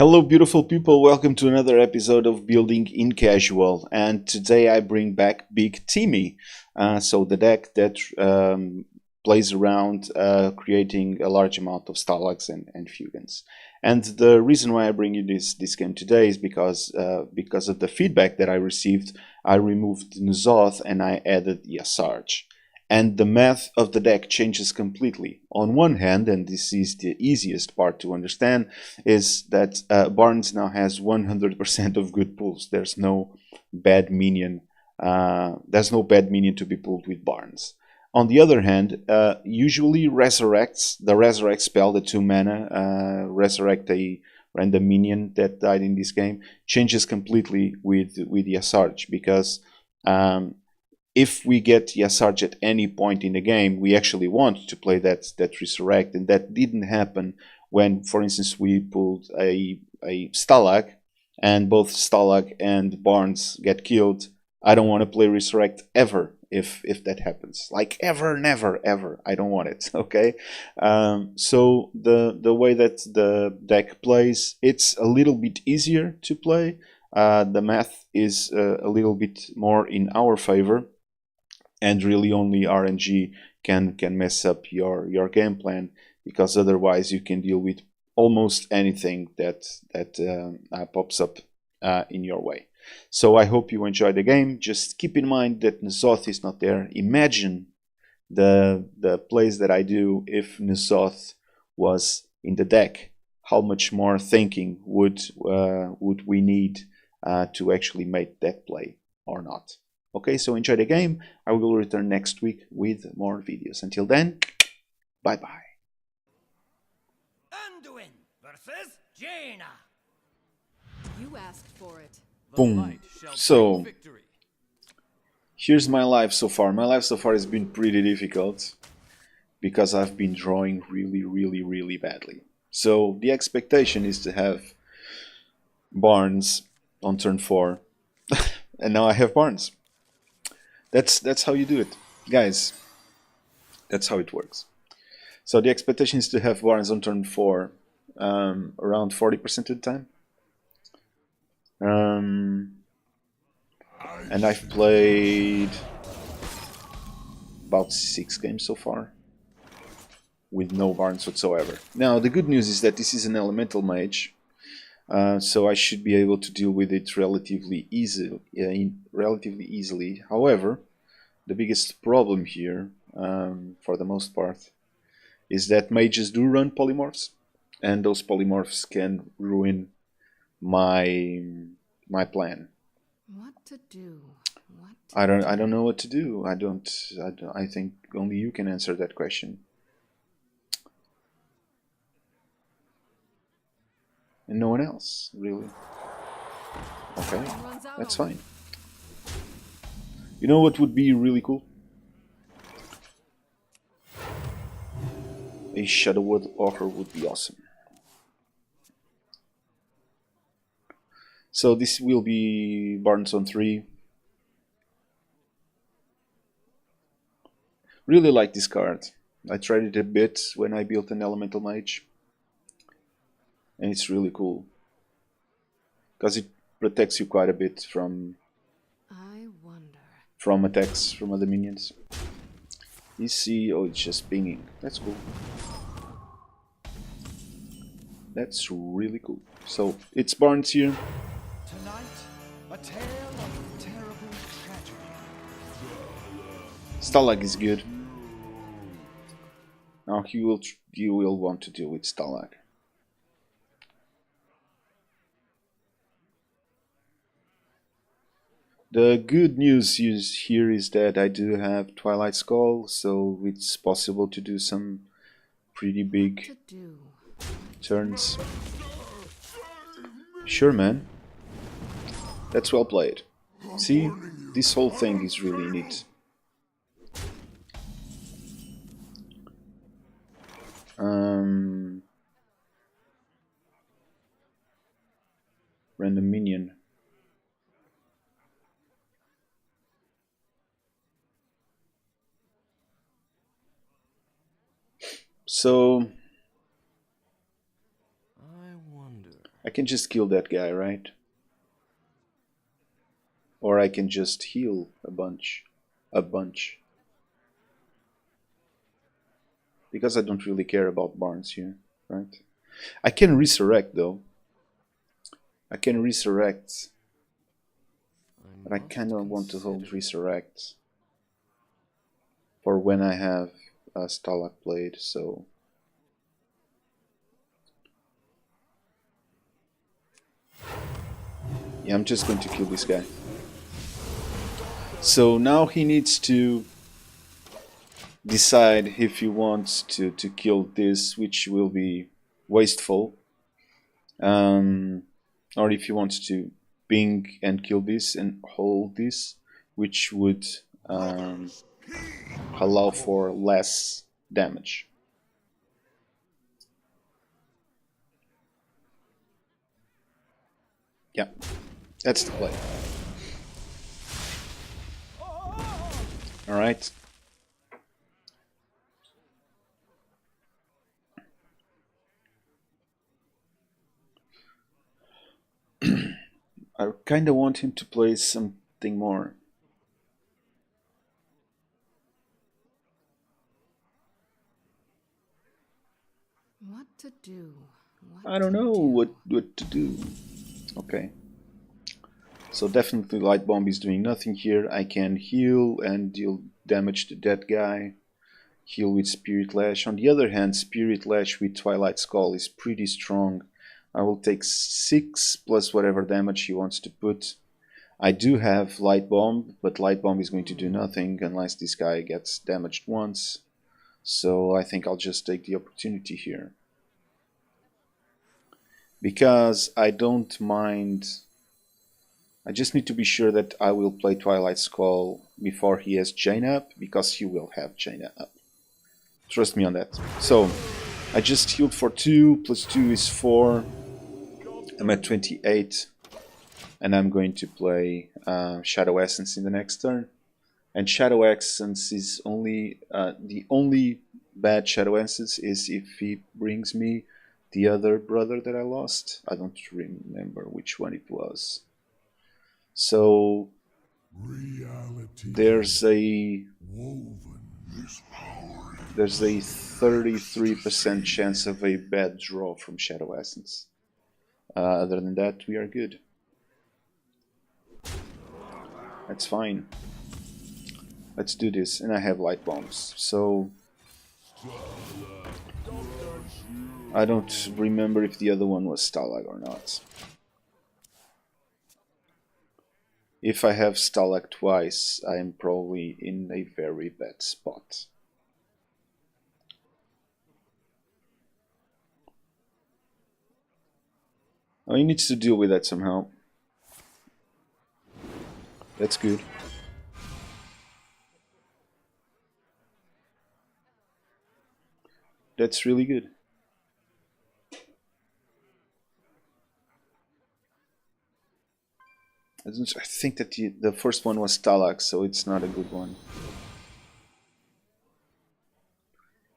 Hello, beautiful people. Welcome to another episode of Building in Casual. And today I bring back Big Timmy. So the deck that plays around creating a large amount of Stalags and Fugans. And the reason why I bring you this game today is because of the feedback that I received. I removed N'Zoth and I added Yasarj. And the math of the deck changes completely. On one hand, and this is the easiest part to understand, is that Barnes now has 100% of good pulls. There's no bad minion. There's no bad minion to be pulled with Barnes. On the other hand, usually resurrects the resurrect spell, the 2 mana, resurrect a random minion that died in this game, changes completely with Yasarj because. If we get Yasarj at any point in the game, we actually want to play that Resurrect, and that didn't happen when, for instance, we pulled a Stalag, and both Stalag and Barnes get killed. I don't want to play Resurrect ever if that happens. Like ever, never, ever. I don't want it, okay? So the way that the deck plays, it's a little bit easier to play. The math is a little bit more in our favor. And really only RNG can mess up your game plan, because otherwise you can deal with almost anything that pops up in your way. So I hope you enjoy the game. Just keep in mind that N'Zoth is not there. Imagine the plays that I do if N'Zoth was in the deck. How much more thinking would we need to actually make that play or not? Okay, so enjoy the game. I will return next week with more videos. Until then, bye-bye. Anduin versus Jaina. You asked for it. Boom. So, here's my life so far. My life so far has been pretty difficult because I've been drawing really badly. So, the expectation is to have Barnes on turn 4. And now I have Barnes. That's how you do it, guys. That's how it works. So the expectation is to have Barnes on turn 4 around 40% of the time. And I've played about 6 games so far with no Barnes whatsoever. Now the good news is that this is an elemental mage, so I should be able to deal with it relatively easily. However, the biggest problem here, for the most part, is that mages do run polymorphs, and those polymorphs can ruin my plan. What to do? I don't know what to do. I think only you can answer that question. And no one else, really. Okay, that's fine. You know what would be really cool? A Shadow Walker would be awesome. So this will be Barnes on 3. Really like this card. I tried it a bit when I built an Elemental Mage. And it's really cool, because it protects you quite a bit from attacks from other minions. You see, oh, it's just pinging. That's cool. That's really cool. So it's Barnes here. Tonight, a tale of terrible tragedy. Stalag is good. Now you will want to deal with Stalag. The good news here is that I do have Twilight Skull, so it's possible to do some pretty big turns. Sure, man. That's well played. See, this whole thing is really neat. Random minion. So can just kill that guy, right? Or I can just heal a bunch. Because I don't really care about barns here, right? I can resurrect though. I can resurrect. But I kind of want to hold resurrect for when I have a Stalag Blade, so... Yeah, I'm just going to kill this guy. So now he needs to decide if he wants to kill this, which will be wasteful, or if he wants to ping and kill this and hold this, which would allow for less damage. Yeah, that's the play. All right. I kind of want him to play something more. What to do? I don't know what to do. Okay. So definitely Light Bomb is doing nothing here. I can heal and deal damage to that guy. Heal with Spirit Lash. On the other hand, Spirit Lash with Twilight Skull is pretty strong. I will take 6 plus whatever damage he wants to put. I do have Light Bomb, but Light Bomb is going to do nothing unless this guy gets damaged once. So I think I'll just take the opportunity here. Because I don't mind... I just need to be sure that I will play Twilight Skull before he has Jaina up, because he will have Jaina up. Trust me on that. So, I just healed for 2, plus 2 is 4. I'm at 28. And I'm going to play Shadow Essence in the next turn. And Shadow Essence is only... the only bad Shadow Essence is if he brings me the other brother that I lost. I don't remember which one it was. So there's a 33% chance of a bad draw from Shadow Essence. Other than that, we are good. That's fine. Let's do this, and I have light bombs. So I don't remember if the other one was Stalag or not. If I have Stalag twice, I am probably in a very bad spot. Oh, he needs to deal with that somehow. That's good. That's really good. I think that the first one was Stalag, so it's not a good one.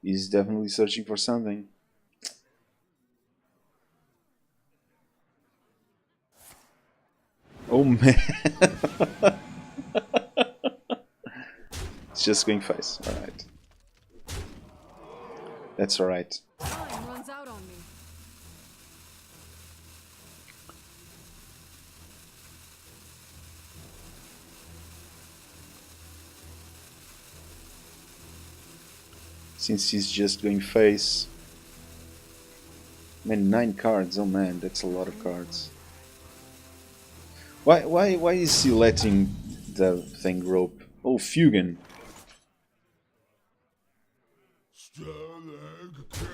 He's definitely searching for something. Oh man! It's just going face. Alright. That's alright. Time runs out on me. Since he's just going face. Man, 9 cards. Oh man, that's a lot of cards. Why is he letting the thing rope? Oh, Fugan. Stalag kill.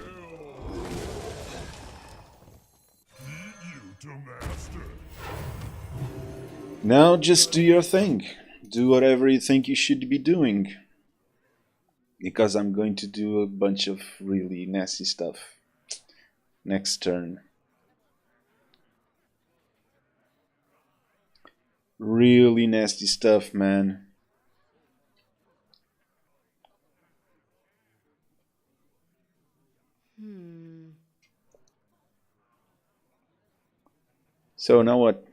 Beat you to master. Now just do your thing. Do whatever you think you should be doing. Because I'm going to do a bunch of really nasty stuff next turn. Really nasty stuff, man. So now what?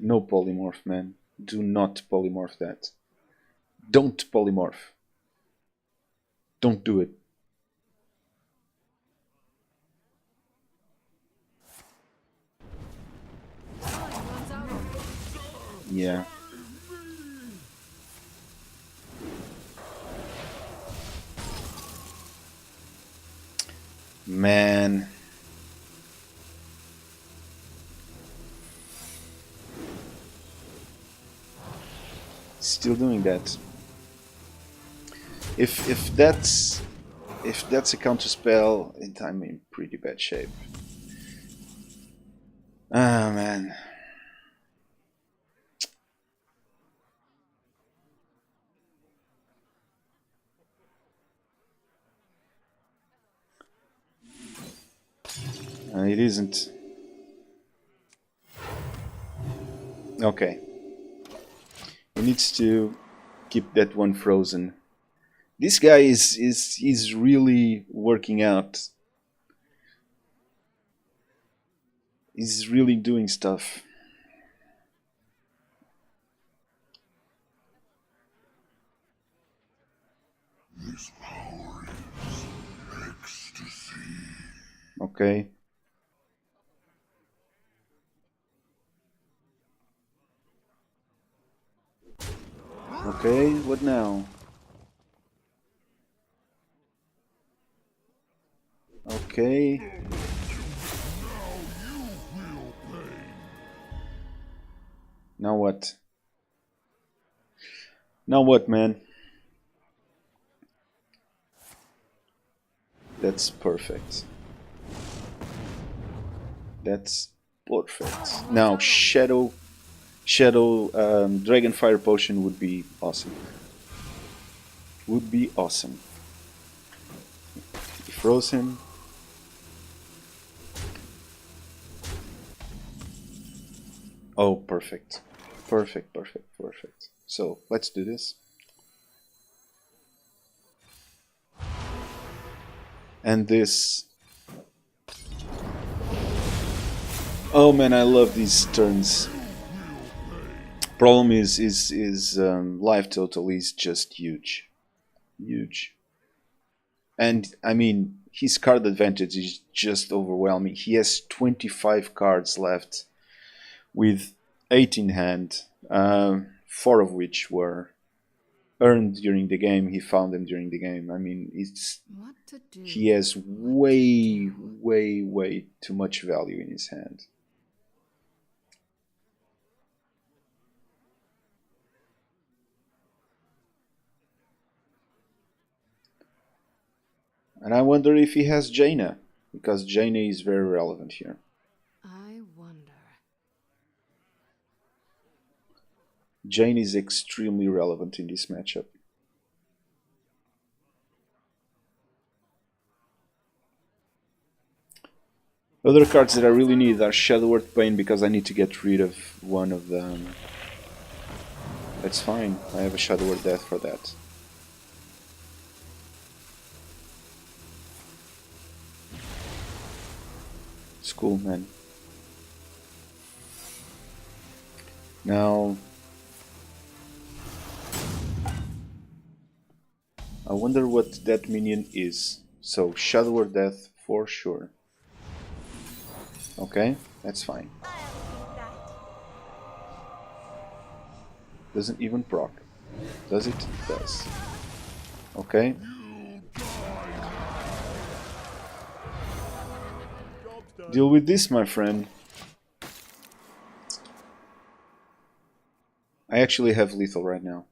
No polymorph, man. Do not polymorph that. Don't polymorph. Don't do it. Time runs out on me. Yeah. Man. Still doing that. If that's a counter spell, I'm in pretty bad shape. Ah, man. It isn't. Okay. He needs to keep that one frozen. This guy is really working out. He's really doing stuff. This power is ecstasy. Okay. Okay, what now? Okay. Now what? Now what, man? That's perfect. That's perfect. Now Shadow Dragonfire Potion would be awesome. Would be awesome. He froze him. Oh, perfect. Perfect, perfect, perfect. So, let's do this. And this... Oh man, I love these turns. Problem is life total is just huge. Huge. And, I mean, his card advantage is just overwhelming. He has 25 cards left, with 8 in hand, 4 of which were earned during the game. He found them during the game. I mean, it's What to do? he has way too much value in his hand. And I wonder if he has Jaina, because Jaina is very relevant here. I wonder. Jane is extremely relevant in this matchup. Other cards that I really need are Shadow Earth Pain, because I need to get rid of one of them. That's fine, I have a Shadow Earth Death for that. It's cool, man. Now... I wonder what that minion is. So, Shadow or Death for sure. Okay, that's fine. Doesn't even proc. Does it? It does. Okay. Deal with this, my friend. I actually have lethal right now.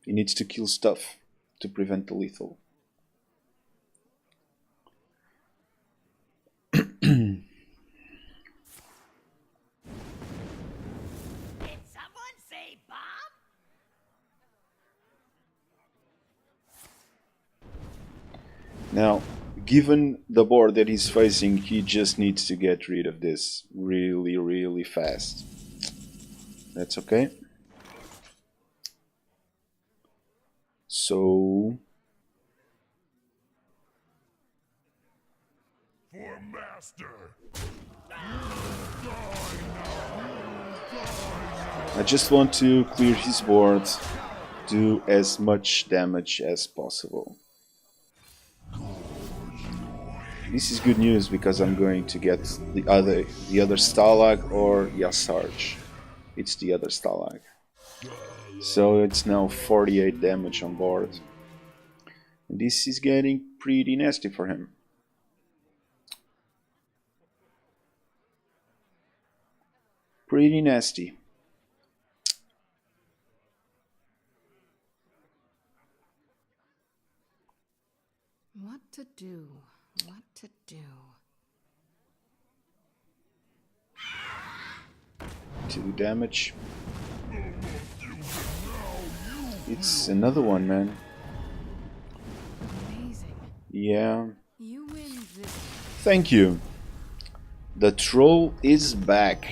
He needs to kill stuff to prevent the lethal. Did someone say bomb? Now, given the board that he's facing, he just needs to get rid of this really, really fast. That's okay. So For master. I just want to clear his board, do as much damage as possible. This is good news because I'm going to get the other Stalag or Yasarj. It's the other Stalag. So it's now 48 damage on board. And this is getting pretty nasty for him. Pretty nasty. What to do? What to do? 2 damage. It's another one, man. Amazing. Yeah. You win this. Thank you. The troll is back.